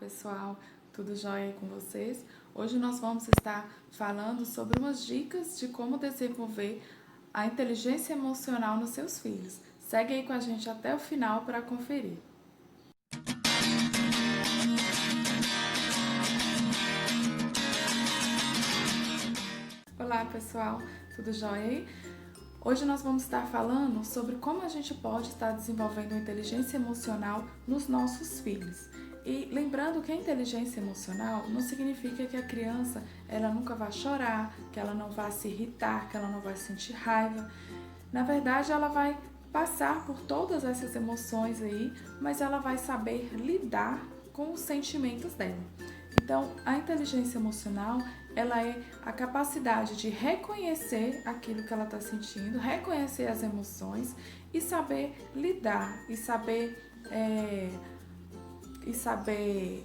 pessoal, tudo jóia aí com vocês? Hoje nós vamos estar falando sobre umas dicas de como desenvolver a inteligência emocional nos seus filhos. Segue aí com a gente até o final para conferir. Olá pessoal, tudo jóia aí? Hoje nós vamos estar falando sobre como a gente pode estar desenvolvendo a inteligência emocional nos nossos filhos. E lembrando que a inteligência emocional não significa que a criança ela nunca vai chorar, que ela não vai se irritar, que ela não vai sentir raiva. Na verdade, ela vai passar por todas essas emoções aí, mas ela vai saber lidar com os sentimentos dela. Então, a inteligência emocional, ela é a capacidade de reconhecer aquilo que ela está sentindo, reconhecer as emoções e saber lidar, e saber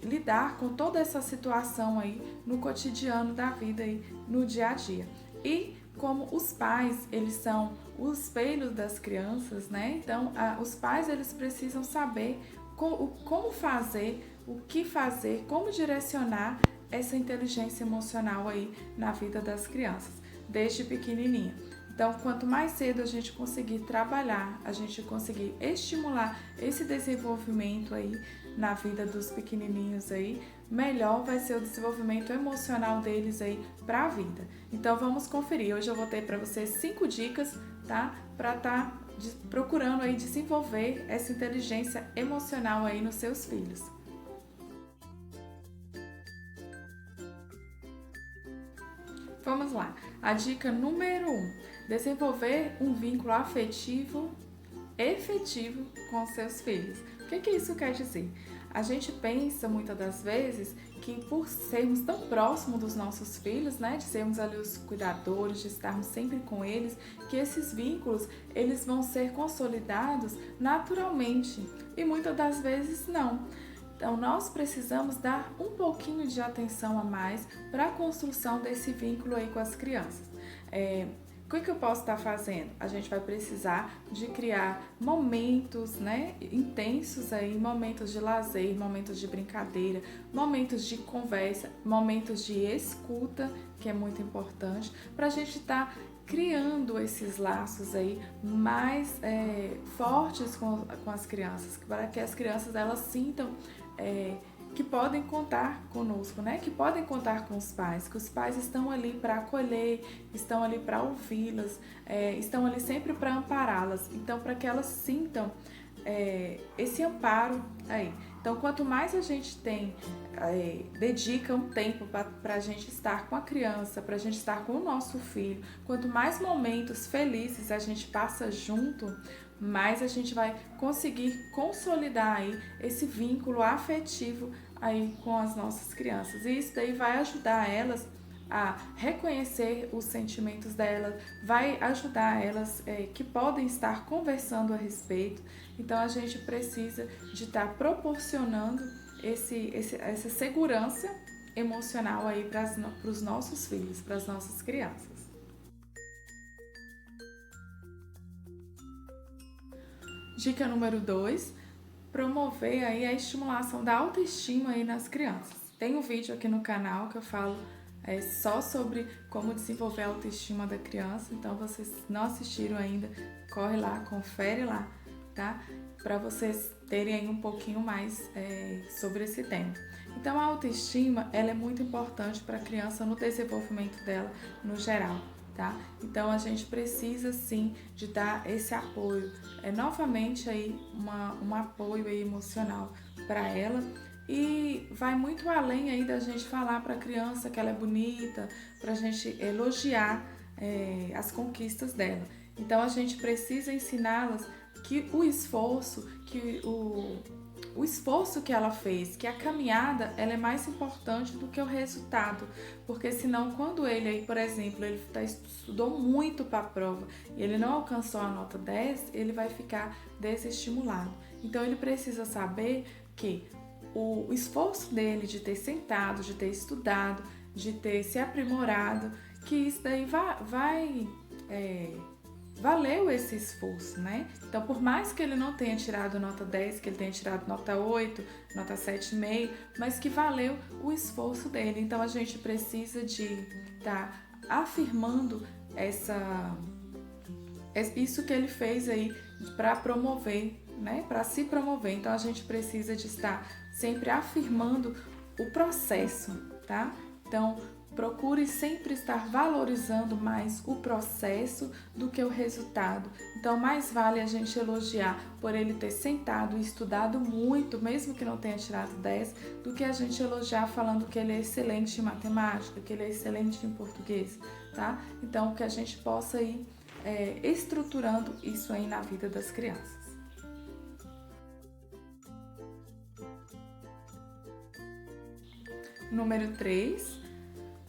lidar com toda essa situação aí no cotidiano da vida aí, no dia a dia. E como os pais, eles são os espelhos das crianças, né? Então, os pais, eles precisam saber como fazer, o que fazer, como direcionar essa inteligência emocional aí na vida das crianças, desde pequenininha. Então, quanto mais cedo a gente conseguir trabalhar, a gente conseguir estimular esse desenvolvimento aí na vida dos pequenininhos aí, melhor vai ser o desenvolvimento emocional deles aí para a vida. Então, vamos conferir. Hoje eu vou ter para vocês 5 dicas, tá? Para estar procurando aí desenvolver essa inteligência emocional aí nos seus filhos. Vamos lá. A dica número 1: desenvolver um vínculo afetivo efetivo com seus filhos. O que isso quer dizer? A gente pensa muitas das vezes que por sermos tão próximos dos nossos filhos, né, de sermos ali os cuidadores, de estarmos sempre com eles, que esses vínculos eles vão ser consolidados naturalmente, e muitas das vezes não. Então, nós precisamos dar um pouquinho de atenção a mais para a construção desse vínculo aí com as crianças. O que eu posso estar fazendo? A gente vai precisar de criar momentos, né, intensos aí, momentos de lazer, momentos de brincadeira, momentos de conversa, momentos de escuta, que é muito importante, para a gente estar criando esses laços aí mais fortes com as crianças, para que as crianças elas sintam que podem contar conosco, né? Que podem contar com os pais, que os pais estão ali para acolher, estão ali para ouvi-las, estão ali sempre para ampará-las. Então, para que elas sintam esse amparo aí. Então, quanto mais a gente dedica um tempo para a gente estar com a criança, para a gente estar com o nosso filho, quanto mais momentos felizes a gente passa junto, mais a gente vai conseguir consolidar aí esse vínculo afetivo aí com as nossas crianças. E isso daí vai ajudar elas a reconhecer os sentimentos delas, vai ajudar elas que podem estar conversando a respeito. Então a gente precisa de estar proporcionando essa segurança emocional aí para os nossos filhos, para as nossas crianças. Dica número 2, promover aí a estimulação da autoestima aí nas crianças. Tem um vídeo aqui no canal que eu falo só sobre como desenvolver a autoestima da criança, então vocês não assistiram ainda, corre lá, confere lá, tá? Para vocês terem aí um pouquinho mais sobre esse tema. Então a autoestima, ela é muito importante para a criança no desenvolvimento dela no geral. Tá? Então a gente precisa sim de dar esse apoio, novamente aí um apoio aí emocional para ela, e vai muito além aí da gente falar para a criança que ela é bonita, para a gente elogiar as conquistas dela. Então a gente precisa ensiná-las que o esforço que ela fez, que a caminhada ela é mais importante do que o resultado, porque senão quando ele aí, por exemplo, ele estudou muito para a prova e ele não alcançou a nota 10, ele vai ficar desestimulado. Então ele precisa saber que o esforço dele de ter sentado, de ter estudado, de ter se aprimorado, que isso daí vai valeu esse esforço, né? Então, por mais que ele não tenha tirado nota 10, que ele tenha tirado nota 8, nota 7,5, mas que valeu o esforço dele. Então, a gente precisa de estar afirmando isso que ele fez aí para promover, né? Para se promover. Então, a gente precisa de estar sempre afirmando o processo, tá? Então, procure sempre estar valorizando mais o processo do que o resultado. Então, mais vale a gente elogiar por ele ter sentado e estudado muito, mesmo que não tenha tirado 10, do que a gente elogiar falando que ele é excelente em matemática, que ele é excelente em português, tá? Então, que a gente possa ir estruturando isso aí na vida das crianças. Número 3,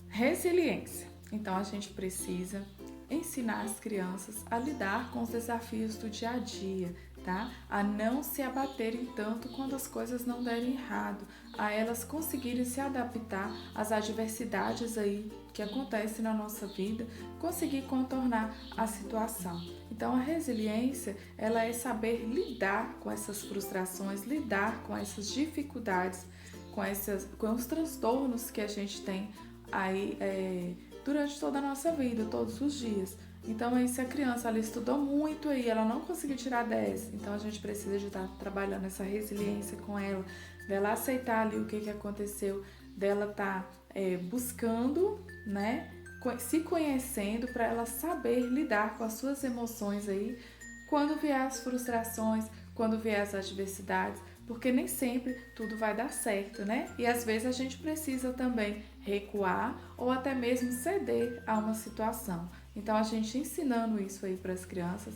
resiliência. Então, a gente precisa ensinar as crianças a lidar com os desafios do dia a dia, tá? A não se abaterem tanto quando as coisas não derem errado, a elas conseguirem se adaptar às adversidades aí que acontecem na nossa vida, conseguir contornar a situação. Então, a resiliência, ela é saber lidar com essas frustrações, lidar com essas dificuldades, com os transtornos que a gente tem aí durante toda a nossa vida, todos os dias. Então, aí, se a criança ela estudou muito e ela não conseguiu tirar 10, então a gente precisa de estar trabalhando essa resiliência com ela, dela aceitar ali o que aconteceu, dela estar buscando, né, se conhecendo para ela saber lidar com as suas emoções aí, quando vier as frustrações, quando vier as adversidades, porque nem sempre tudo vai dar certo, né? E às vezes a gente precisa também recuar ou até mesmo ceder a uma situação. Então, a gente ensinando isso aí para as crianças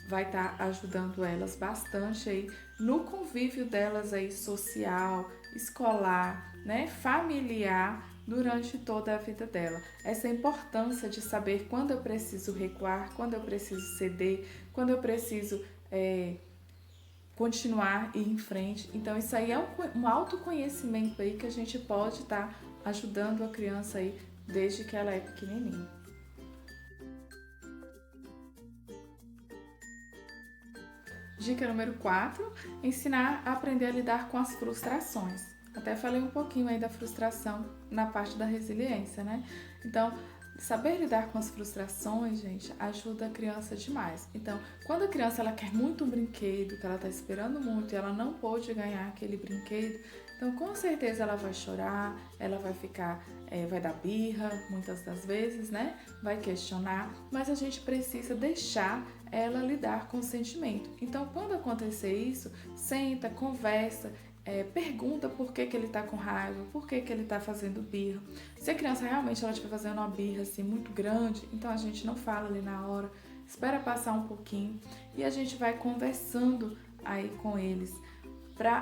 vai estar ajudando elas bastante aí no convívio delas aí social, escolar, né, familiar, durante toda a vida dela. Essa importância de saber quando eu preciso recuar, quando eu preciso ceder, quando eu preciso continuar e ir em frente. Então, isso aí é um autoconhecimento aí que a gente pode estar ajudando a criança aí desde que ela é pequenininha. Dica número 4, ensinar a aprender a lidar com as frustrações. Até falei um pouquinho aí da frustração na parte da resiliência, né? Então, saber lidar com as frustrações, gente, ajuda a criança demais. Então, quando a criança ela quer muito um brinquedo, que ela está esperando muito e ela não pôde ganhar aquele brinquedo, então com certeza ela vai chorar, ela vai ficar, vai dar birra muitas das vezes, né? Vai questionar, mas a gente precisa deixar ela lidar com o sentimento. Então, quando acontecer isso, senta, conversa, pergunta por que ele está com raiva, por que ele está fazendo birra. Se a criança realmente estiver fazendo uma birra assim, muito grande, então a gente não fala ali na hora, espera passar um pouquinho e a gente vai conversando aí com eles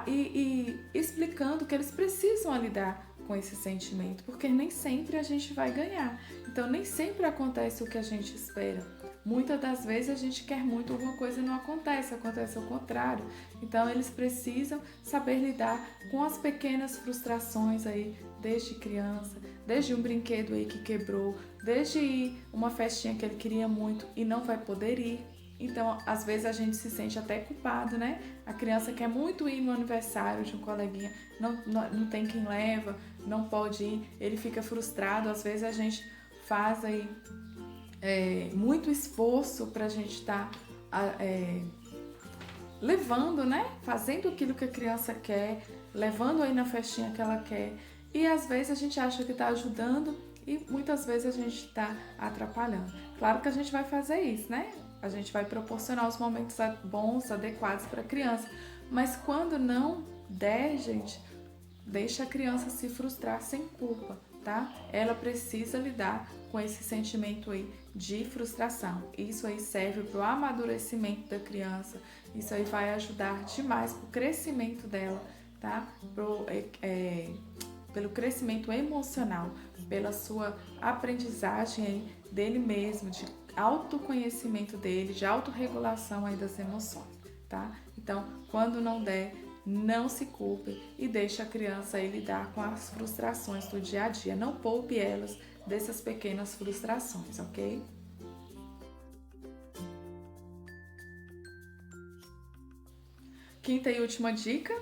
e explicando que eles precisam lidar com esse sentimento, porque nem sempre a gente vai ganhar. Então, nem sempre acontece o que a gente espera. Muitas das vezes a gente quer muito alguma coisa e não acontece, acontece ao contrário. Então, eles precisam saber lidar com as pequenas frustrações aí, desde criança, desde um brinquedo aí que quebrou, desde ir uma festinha que ele queria muito e não vai poder ir. Então, às vezes a gente se sente até culpado, né? A criança quer muito ir no aniversário de um coleguinha, não tem quem leva, não pode ir, ele fica frustrado. Às vezes a gente faz aí muito esforço pra gente estar levando, né? Fazendo aquilo que a criança quer, levando aí na festinha que ela quer. E às vezes a gente acha que está ajudando e muitas vezes a gente está atrapalhando. Claro que a gente vai fazer isso, né? A gente vai proporcionar os momentos bons, adequados para a criança. Mas quando não der, gente, deixa a criança se frustrar sem culpa, tá? Ela precisa lidar com esse sentimento aí de frustração. Isso aí serve para o amadurecimento da criança. Isso aí vai ajudar demais para o crescimento dela, tá? Pelo crescimento emocional, pela sua aprendizagem aí dele mesmo, de autoconhecimento dele, de autorregulação aí das emoções, tá? Então, quando não der, não se culpe e deixe a criança aí lidar com as frustrações do dia a dia. Não poupe elas dessas pequenas frustrações, ok? Quinta e última dica,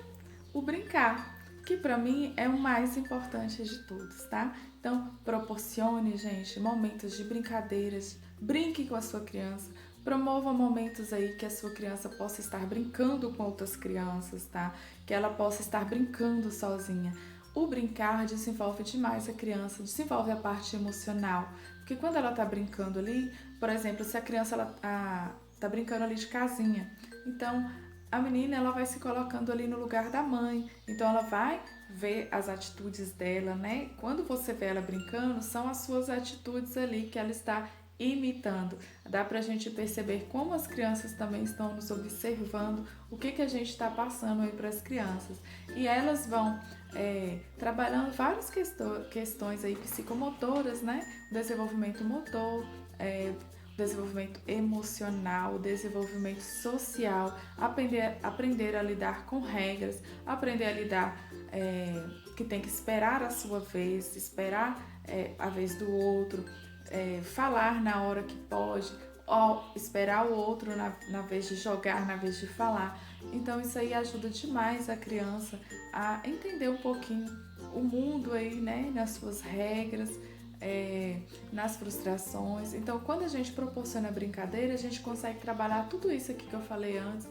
o brincar, que para mim é o mais importante de todos, tá? Então, proporcione, gente, momentos de brincadeiras, brinque com a sua criança, promova momentos aí que a sua criança possa estar brincando com outras crianças, tá? Que ela possa estar brincando sozinha. O brincar desenvolve demais a criança, desenvolve a parte emocional, porque quando ela tá brincando ali, por exemplo, se a criança tá brincando ali de casinha, então a menina ela vai se colocando ali no lugar da mãe, então ela vai ver as atitudes dela, né? Quando você vê ela brincando, são as suas atitudes ali que ela está imitando. Dá pra gente perceber como as crianças também estão nos observando, o que a gente está passando aí para as crianças. E elas vão trabalhando várias questões aí psicomotoras, né? Desenvolvimento motor, desenvolvimento emocional, desenvolvimento social, aprender a lidar com regras, aprender a lidar que tem que esperar a sua vez, esperar a vez do outro, falar na hora que pode, ou esperar o outro na vez de jogar, na vez de falar. Então isso aí ajuda demais a criança a entender um pouquinho o mundo aí, né, nas suas regras, nas frustrações. Então, quando a gente proporciona brincadeira, a gente consegue trabalhar tudo isso aqui que eu falei antes,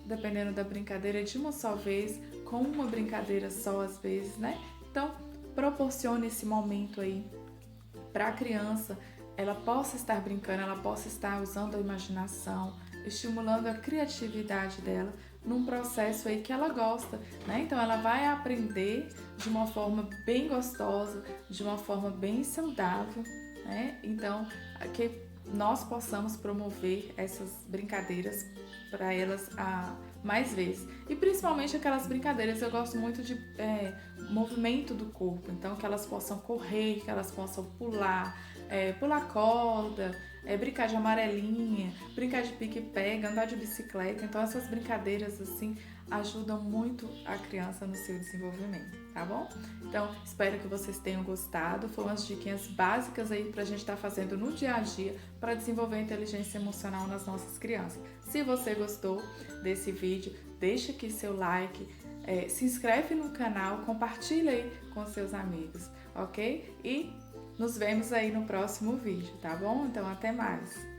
dependendo da brincadeira, de uma só vez, com uma brincadeira só às vezes, né? Então, proporcione esse momento aí para a criança, ela possa estar brincando, ela possa estar usando a imaginação, estimulando a criatividade dela num processo aí que ela gosta, né? Então ela vai aprender de uma forma bem gostosa, de uma forma bem saudável, né? Então que nós possamos promover essas brincadeiras para elas mais vezes. E principalmente aquelas brincadeiras, eu gosto muito de movimento do corpo, então que elas possam correr, que elas possam pular, pular corda, brincar de amarelinha, brincar de pique-pega, andar de bicicleta. Então essas brincadeiras assim ajudam muito a criança no seu desenvolvimento, tá bom? Então espero que vocês tenham gostado. Foram umas diquinhas básicas aí pra gente estar fazendo no dia a dia para desenvolver a inteligência emocional nas nossas crianças. Se você gostou desse vídeo, deixa aqui seu like, se inscreve no canal, compartilha aí com seus amigos, ok? E nos vemos aí no próximo vídeo, tá bom? Então até mais!